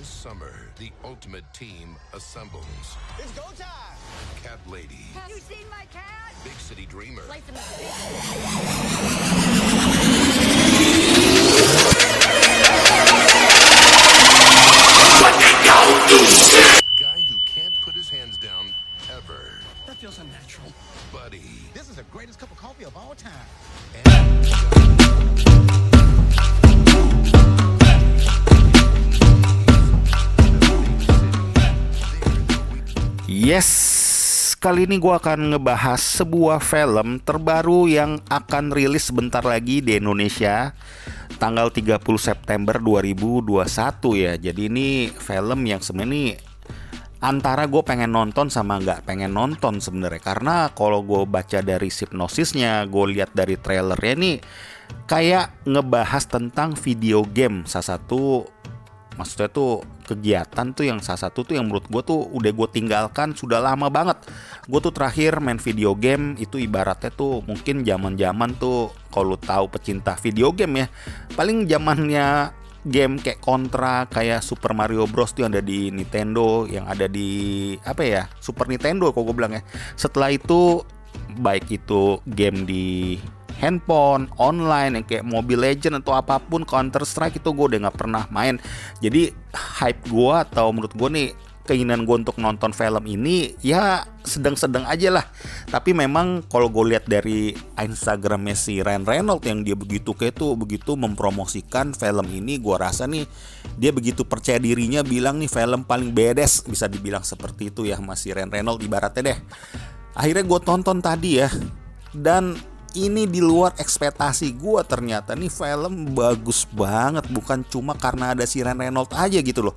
This summer, the ultimate team assembles. It's go time! Cat Lady, Have you seen my cat? Big City Dreamer, Life in the city. guy who can't put his hands down ever, That feels unnatural. Buddy, This is the greatest cup of coffee of all time. and Yes, kali ini gue akan ngebahas sebuah film terbaru yang akan rilis sebentar lagi di Indonesia tanggal 30 September 2021 ya. Jadi ini film yang sebenarnya nih antara gue pengen nonton sama nggak pengen nonton sebenarnya. Karena kalau gue baca dari sinopsisnya, gue lihat dari trailernya nih kayak ngebahas tentang video game. Salah satu, maksudnya tuh kegiatan tuh yang salah satu tuh yang menurut gue tuh udah gue tinggalkan sudah lama banget. Gue tuh terakhir main video game itu ibaratnya tuh mungkin zaman-zaman tuh kalau lu tahu pecinta video game ya, paling zamannya game kayak Contra, kayak Super Mario Bros tuh yang ada di Nintendo, yang ada di apa ya, Super Nintendo kalau gue bilang ya. Setelah itu baik itu game di handphone, online yang kayak Mobile Legend atau apapun, Counter Strike itu gue udah gak pernah main. Jadi hype gue atau menurut gue nih keinginan gue untuk nonton film ini ya sedang-sedang aja lah. Tapi memang kalau gue lihat dari Instagramnya si Ryan Reynolds yang dia begitu begitu mempromosikan film ini, gue rasa nih dia begitu percaya dirinya bilang nih film paling bedes, bisa dibilang seperti itu ya masih Ryan Reynolds ibaratnya deh. Akhirnya gue tonton tadi ya, dan ini di luar ekspektasi gue. Ternyata nih film bagus banget, bukan cuma karena ada si Ryan Reynolds aja gitu loh.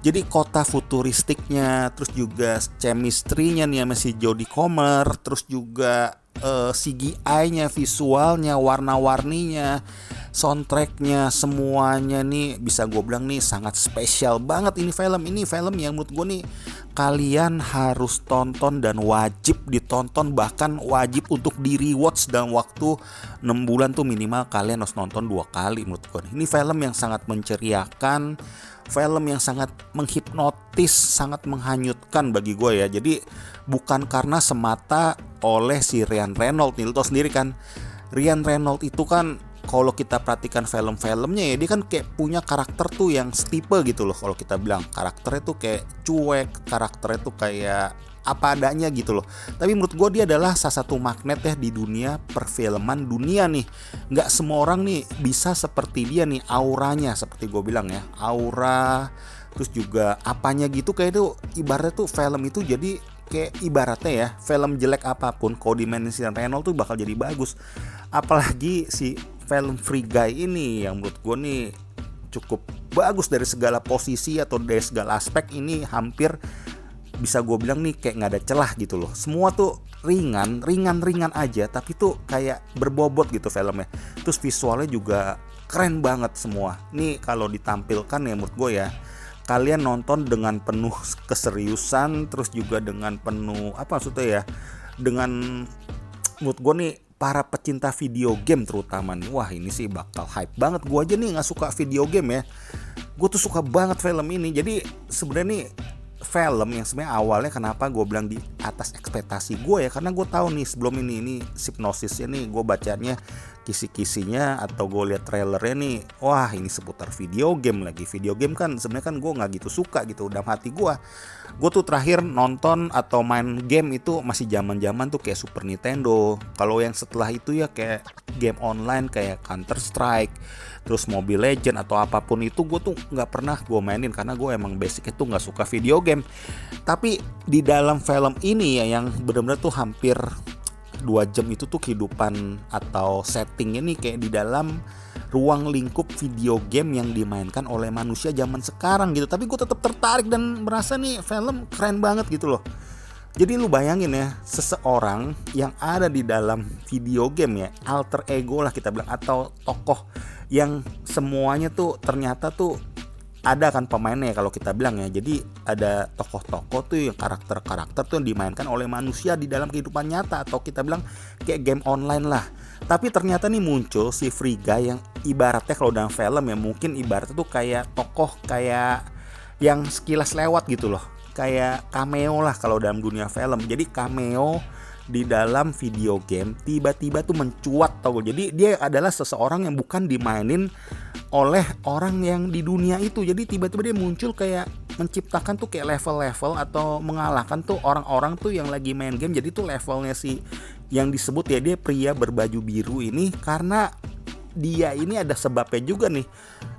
Jadi kota futuristiknya, terus juga chemistry-nya nih sama si Jodie Comer, terus juga CGI-nya, visualnya, warna-warninya, soundtrack-nya, semuanya nih bisa gue bilang nih sangat spesial banget ini film. Ini film yang menurut gue nih kalian harus tonton dan wajib ditonton, bahkan wajib untuk di rewatch dalam waktu 6 bulan tuh minimal kalian harus nonton 2 kali menurut gue. Ini film yang sangat menceriakan, film yang sangat menghipnotis, sangat menghanyutkan bagi gue ya. Jadi bukan karena semata oleh si Ryan Reynolds nih, lo tau sendiri kan, Ryan Reynolds itu kan kalau kita perhatikan film-filmnya ya, dia kan kayak punya karakter tuh yang setipe gitu loh. Kalau kita bilang karakternya tuh kayak cuek, karakternya tuh kayak apa adanya gitu loh. Tapi menurut gue dia adalah salah satu magnet ya di dunia perfilman dunia nih. Nggak semua orang nih bisa seperti dia nih, auranya seperti gue bilang ya, aura, terus juga apanya gitu kayak itu ibaratnya tuh film itu jadi kayak ibaratnya ya, film jelek apapun kalau dimainin si Reynolds tuh bakal jadi bagus. Apalagi si film Free Guy ini yang menurut gue nih cukup bagus dari segala posisi atau dari segala aspek. Ini hampir bisa gue bilang nih kayak nggak ada celah gitu loh. Semua tuh ringan aja, tapi tuh kayak berbobot gitu filmnya. Terus visualnya juga keren banget semua. Nih kalau ditampilkan ya menurut gue ya, kalian nonton dengan penuh keseriusan, terus juga dengan penuh apa maksudnya ya, dengan menurut gue nih para pecinta video game terutama nih, wah ini sih bakal hype banget. Gue aja nih nggak suka video game ya, gue tuh suka banget film ini. Jadi sebenarnya nih film yang sebenarnya awalnya kenapa gue bilang di atas ekspektasi gue ya, karena gue tahu nih sebelum ini sinopsisnya nih gue bacanya, kisi-kisinya atau gue lihat trailernya nih, wah ini seputar video game lagi. Video game kan sebenarnya kan gue nggak gitu suka gitu dalam hati gue. Gue tuh terakhir nonton atau main game itu masih zaman-zaman tuh kayak Super Nintendo. Kalau yang setelah itu ya kayak game online kayak Counter Strike, terus Mobile Legend atau apapun itu gue tuh nggak pernah gue mainin karena gue emang basicnya tuh nggak suka video game. Tapi di dalam film ini ya yang benar-benar tuh hampir 2 jam itu tuh kehidupan atau settingnya nih kayak di dalam ruang lingkup video game yang dimainkan oleh manusia zaman sekarang gitu. Tapi gue tetap tertarik dan merasa nih film keren banget gitu loh. Jadi lu bayangin ya, seseorang yang ada di dalam video game ya, alter ego lah kita bilang, atau tokoh yang semuanya tuh ternyata tuh ada kan pemainnya kalau kita bilang ya. Jadi ada tokoh-tokoh tuh yang karakter-karakter tuh yang dimainkan oleh manusia di dalam kehidupan nyata, atau kita bilang kayak game online lah. Tapi ternyata nih muncul si Free Guy yang ibaratnya kalau dalam film ya mungkin ibaratnya tuh kayak tokoh kayak yang sekilas lewat gitu loh. Kayak cameo lah kalau dalam dunia film. Jadi cameo di dalam video game tiba-tiba tuh mencuat tau. Jadi dia adalah seseorang yang bukan dimainin oleh orang yang di dunia itu. Jadi tiba-tiba dia muncul kayak menciptakan tuh kayak level-level atau mengalahkan tuh orang-orang tuh yang lagi main game. Jadi tuh levelnya si yang disebut ya dia pria berbaju biru ini karena dia ini ada sebabnya juga nih.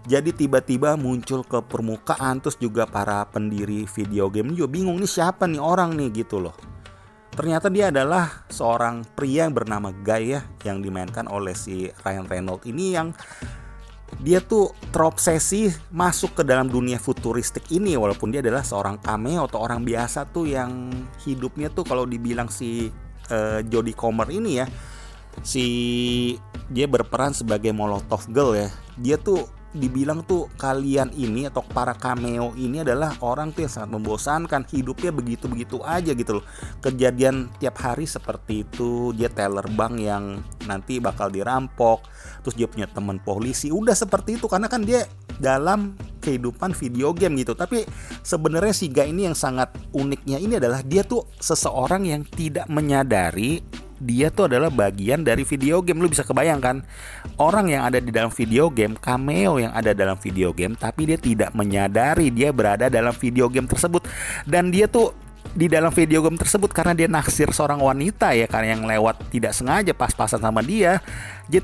Jadi tiba-tiba muncul ke permukaan. Terus juga para pendiri video game juga bingung nih siapa nih orang nih gitu loh. Ternyata dia adalah seorang pria yang bernama Guy ya, yang dimainkan oleh si Ryan Reynolds ini, yang dia tuh terobsesi masuk ke dalam dunia futuristik ini. Walaupun dia adalah seorang cameo atau orang biasa tuh yang hidupnya tuh kalau dibilang si Jodie Comer ini ya, dia berperan sebagai Molotov Girl ya. Dia tuh dibilang tuh kalian ini atau para cameo ini adalah orang tuh yang sangat membosankan, hidupnya begitu-begitu aja gitu loh. Kejadian tiap hari seperti itu, dia teller bank yang nanti bakal dirampok, terus dia punya teman polisi, udah seperti itu karena kan dia dalam kehidupan video game gitu. Tapi sebenarnya si Guy ini yang sangat uniknya ini adalah dia tuh seseorang yang tidak menyadari dia tuh adalah bagian dari video game. Lu bisa kebayangkan orang yang ada di dalam video game, cameo yang ada dalam video game, tapi dia tidak menyadari dia berada dalam video game tersebut. Dan dia tuh di dalam video game tersebut karena dia naksir seorang wanita ya, karena yang lewat tidak sengaja pas-pasan sama dia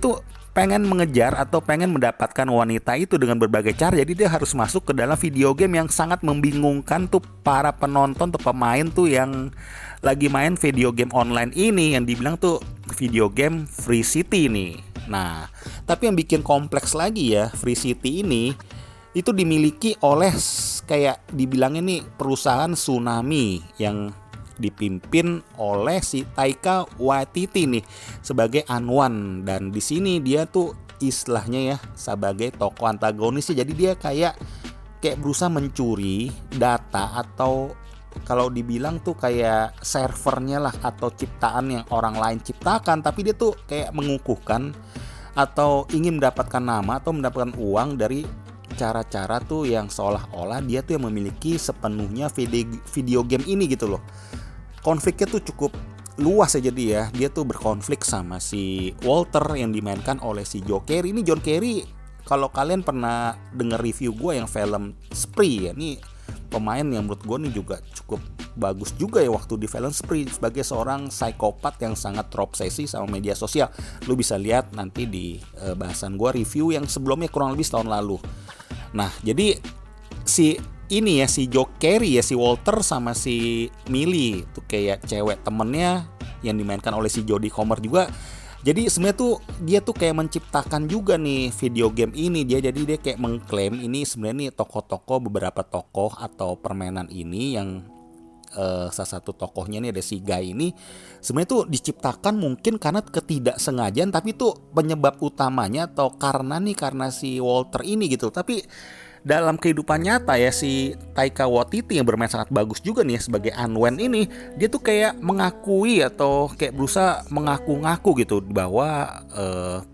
tuh pengen mengejar atau pengen mendapatkan wanita itu dengan berbagai cara. Jadi dia harus masuk ke dalam video game yang sangat membingungkan tuh para penonton tuh, pemain tuh yang lagi main video game online ini, yang dibilang tuh video game Free City nih. Nah, tapi yang bikin kompleks lagi ya, Free City ini itu dimiliki oleh kayak dibilangnya nih perusahaan Tsunami yang dipimpin oleh si Taika Waititi nih sebagai Anwan. Dan di sini dia tuh istilahnya ya sebagai tokoh antagonis. Jadi dia kayak berusaha mencuri data atau kalau dibilang tuh kayak servernya lah atau ciptaan yang orang lain ciptakan, tapi dia tuh kayak mengukuhkan atau ingin mendapatkan nama atau mendapatkan uang dari cara-cara tuh yang seolah-olah dia tuh yang memiliki sepenuhnya video game ini gitu loh. Konfliknya tuh cukup luas ya, jadi ya dia tuh berkonflik sama si Walter yang dimainkan oleh si Joe Carey. Ini John Carey kalau kalian pernah denger review gue yang film Spree ya, ini pemain yang menurut gue nih juga cukup bagus juga ya waktu di film Spree sebagai seorang psikopat yang sangat terobsesi sama media sosial. Lu bisa lihat nanti di bahasan gue review yang sebelumnya kurang lebih setahun lalu. Nah jadi si ini ya si Joe Carey ya, si Walter sama si Millie tuh kayak cewek temennya yang dimainkan oleh si Jodie Comer juga. Jadi sebenarnya tuh dia tuh kayak menciptakan juga nih video game ini. Dia kayak mengklaim ini sebenarnya nih beberapa tokoh atau permainan ini yang salah satu tokohnya nih ada si Guy ini sebenarnya tuh diciptakan mungkin karena ketidaksengajaan, tapi tuh penyebab utamanya atau karena si Walter ini gitu. Tapi dalam kehidupan nyata ya si Taika Waititi yang bermain sangat bagus juga nih ya, sebagai Anwen ini dia tuh kayak mengakui atau kayak berusaha mengaku-ngaku gitu bahwa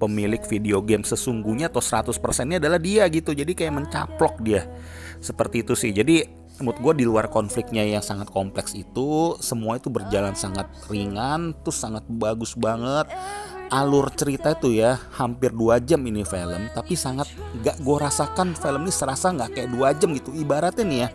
pemilik video game sesungguhnya atau 100%-nya adalah dia gitu. Jadi kayak mencaplok dia seperti itu sih. Jadi menurut gue di luar konfliknya yang sangat kompleks itu, semua itu berjalan sangat ringan, tuh sangat bagus banget. Alur cerita itu ya hampir 2 jam ini film, tapi sangat gak gue rasakan film ini serasa gak kayak 2 jam gitu. Ibaratnya nih ya,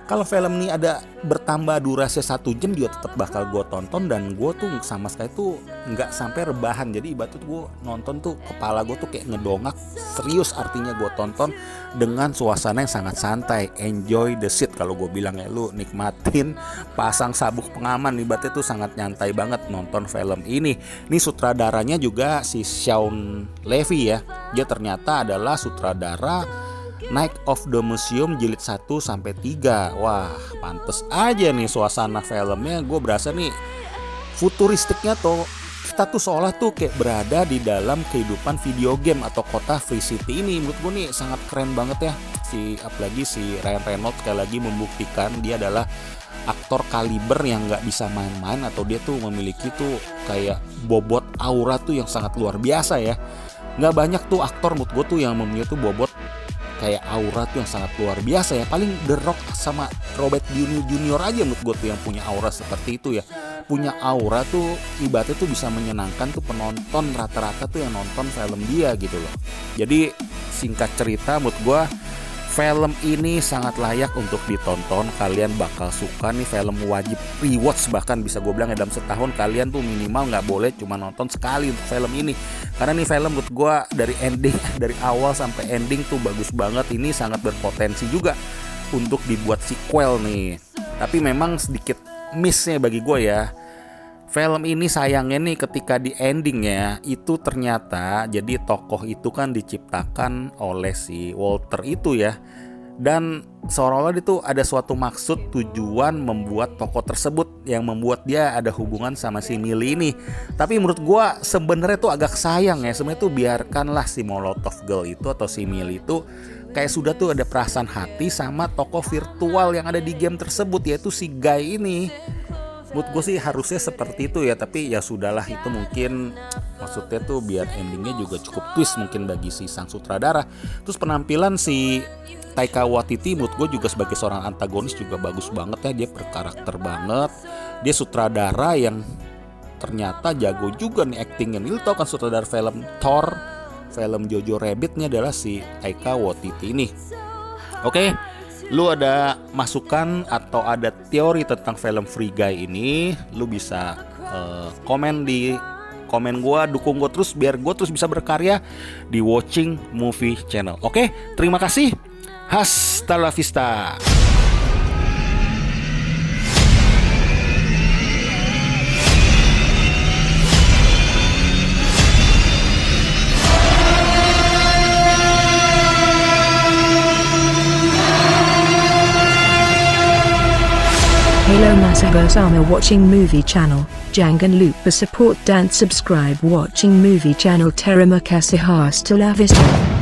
kalau film ini ada bertambah durasi 1 jam juga tetap bakal gue tonton, dan gue tuh sama sekali tuh gak sampai rebahan. Jadi ibaratnya tuh gue nonton tuh kepala gue tuh kayak ngedongak, serius artinya gue tonton dengan suasana yang sangat santai. Enjoy the shit kalau gue bilang ya, lu nikmatin, pasang sabuk pengaman, ibaratnya tuh sangat nyantai banget nonton film ini. Ini sutradaranya juga si Shawn Levy ya, dia ternyata adalah sutradara Night of the Museum jilid 1-3. Wah, pantes aja nih suasana filmnya. Gue berasa nih futuristiknya tuh kita tuh seolah tuh kayak berada di dalam kehidupan video game atau kota Free City ini. Menurut gue nih sangat keren banget ya. Apalagi si Ryan Reynolds sekali lagi membuktikan dia adalah aktor kaliber yang gak bisa main-main, atau dia tuh memiliki tuh kayak bobot aura tuh yang sangat luar biasa ya. Gak banyak tuh aktor menurut gue tuh yang memiliki tuh bobot kayak aura tuh yang sangat luar biasa ya. Paling The Rock sama Robert Downey Jr. aja menurut gue tuh yang punya aura seperti itu ya. Punya aura tuh ibaratnya tuh bisa menyenangkan tuh penonton rata-rata tuh yang nonton film dia gitu loh. Jadi singkat cerita menurut gue film ini sangat layak untuk ditonton. Kalian bakal suka nih, film wajib rewatch, bahkan bisa gue bilang ya dalam setahun kalian tuh minimal nggak boleh cuma nonton sekali untuk film ini. Karena nih film menurut gue dari ending, dari awal sampai ending tuh bagus banget. Ini sangat berpotensi juga untuk dibuat sequel nih. Tapi memang sedikit missnya bagi gue ya. Film ini sayangnya nih ketika di endingnya itu ternyata jadi tokoh itu kan diciptakan oleh si Walter itu ya. Dan seolah-olah itu ada suatu maksud tujuan membuat tokoh tersebut yang membuat dia ada hubungan sama si Millie ini. Tapi menurut gua sebenarnya tuh agak sayang ya. Sebenarnya tuh biarkanlah si Molotov Girl itu atau si Millie itu kayak sudah tuh ada perasaan hati sama tokoh virtual yang ada di game tersebut, yaitu si Guy ini. Menurut gue sih harusnya seperti itu ya, tapi ya sudahlah, itu mungkin maksudnya tuh biar endingnya juga cukup twist mungkin bagi si sang sutradara. Terus penampilan si Taika Waititi menurut gue juga sebagai seorang antagonis juga bagus banget ya, dia berkarakter banget. Dia sutradara yang ternyata jago juga nih actingnya. Lu tau kan sutradara film Thor, film Jojo Rabbit-nya adalah si Taika Waititi ini. Oke. Lu ada masukan atau ada teori tentang film Free Guy ini, lu bisa komen di komen gua, dukung gua terus biar gua terus bisa berkarya di Watching Movie Channel. Oke, terima kasih. Hasta la vista. Hello Masago Sama Watching Movie Channel, Jangan lupa support dan subscribe Watching Movie Channel. Terima kasih, hasta la vista.